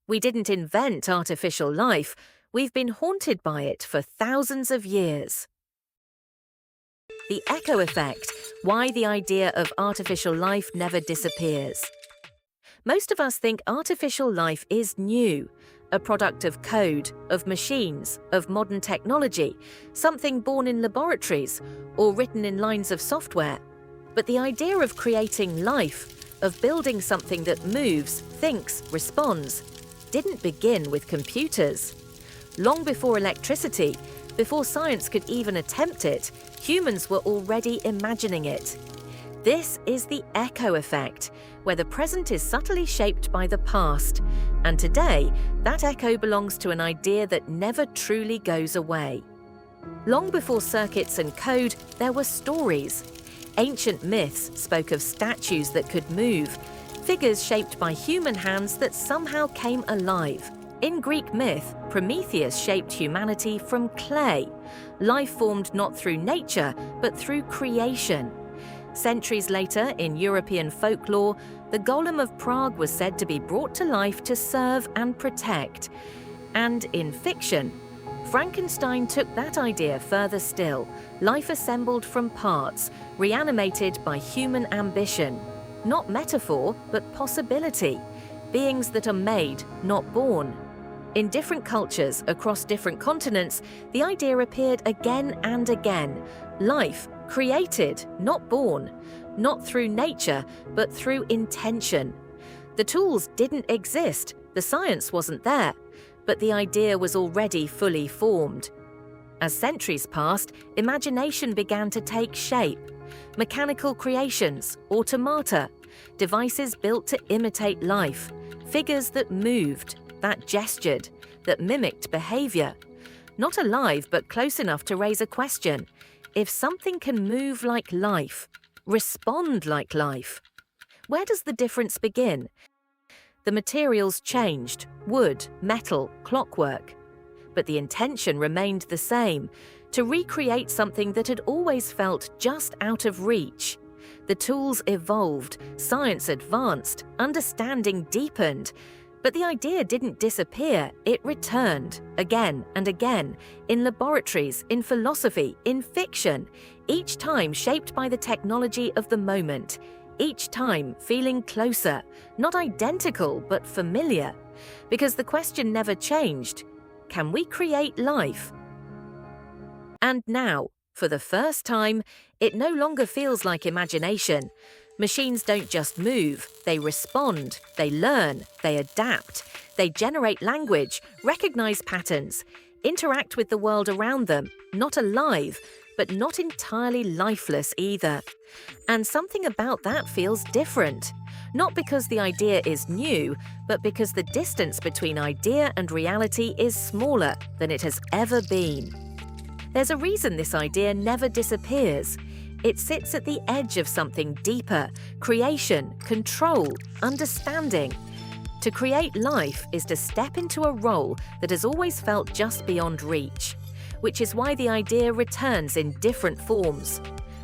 We didn't invent artificial life, we've been haunted by it for thousands of years. The echo effect, why the idea of artificial life never disappears. Most of us think artificial life is new, a product of code, of machines, of modern technology, something born in laboratories or written in lines of software. But the idea of creating life, of building something that moves, thinks, responds, didn't begin with computers. Long before electricity, before science could even attempt it, humans were already imagining it. This is the echo effect, where the present is subtly shaped by the past, and today, that echo belongs to an idea that never truly goes away. Long before circuits and code, there were stories. Ancient myths spoke of statues that could move, figures shaped by human hands that somehow came alive. In Greek myth, Prometheus shaped humanity from clay. Life formed not through nature, but through creation. Centuries later, in European folklore, the golem of Prague was said to be brought to life to serve and protect. And in fiction, Frankenstein took that idea further still, life assembled from parts, reanimated by human ambition. Not metaphor, but possibility. Beings that are made, not born. In different cultures, across different continents, the idea appeared again and again. Life, created, not born. Not through nature, but through intention. The tools didn't exist, the science wasn't there, but the idea was already fully formed. As centuries passed, imagination began to take shape. Mechanical creations, automata, devices built to imitate life, figures that moved, that gestured, that mimicked behavior. Not alive, but close enough to raise a question. If something can move like life, respond like life, where does the difference begin? The materials changed, wood, metal, clockwork. But the intention remained the same, to recreate something that had always felt just out of reach. The tools evolved, science advanced, understanding deepened. But the idea didn't disappear, it returned, again and again, in laboratories, in philosophy, in fiction, each time shaped by the technology of the moment, each time feeling closer, not identical but familiar. Because the question never changed, can we create life? And now, for the first time, it no longer feels like imagination. Machines don't just move, they respond, they learn, they adapt, they generate language, recognize patterns, interact with the world around them, not alive, but not entirely lifeless either. And something about that feels different. Not because the idea is new, but because the distance between idea and reality is smaller than it has ever been. There's a reason this idea never disappears. It sits at the edge of something deeper, creation, control, understanding. To create life is to step into a role that has always felt just beyond reach, which is why the idea returns in different forms.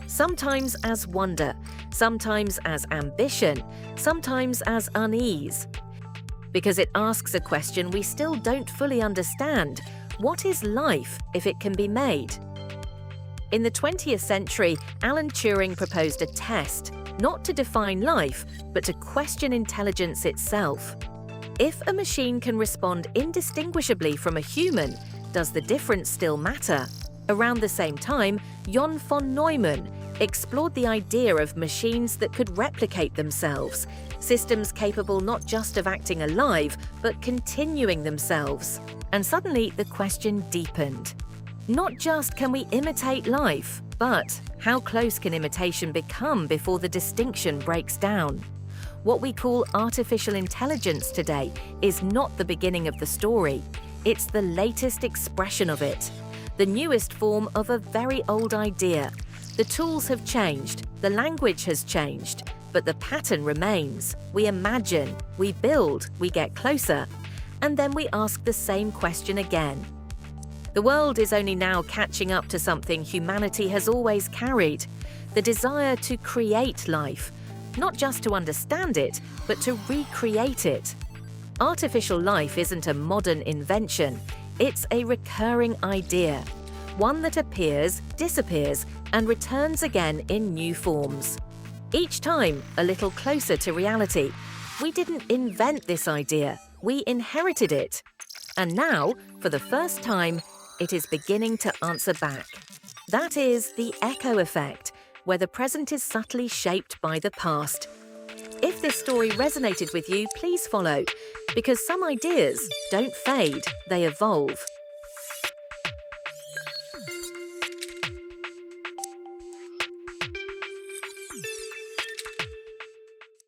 Sometimes as wonder, sometimes as ambition, sometimes as unease. Because it asks a question we still don't fully understand. What is life if it can be made? In the 20th century, Alan Turing proposed a test, not to define life, but to question intelligence itself. If a machine can respond indistinguishably from a human, does the difference still matter? Around the same time, Jon von Neumann explored the idea of machines that could replicate themselves, systems capable not just of acting alive, but continuing themselves. And suddenly, the question deepened. Not just can we imitate life, but how close can imitation become before the distinction breaks down? What we call artificial intelligence today is not the beginning of the story. It's the latest expression of it, the newest form of a very old idea. The tools have changed, the language has changed, but the pattern remains. We imagine, we build, we get closer, and then we ask the same question again. The world is only now catching up to something humanity has always carried, the desire to create life, not just to understand it, but to recreate it. Artificial life isn't a modern invention, it's a recurring idea, one that appears, disappears, and returns again in new forms. Each time a little closer to reality. We didn't invent this idea, we inherited it. And now, for the first time, it is beginning to answer back. That is the echo effect, where the present is subtly shaped by the past. If this story resonated with you, please follow, because some ideas don't fade, they evolve.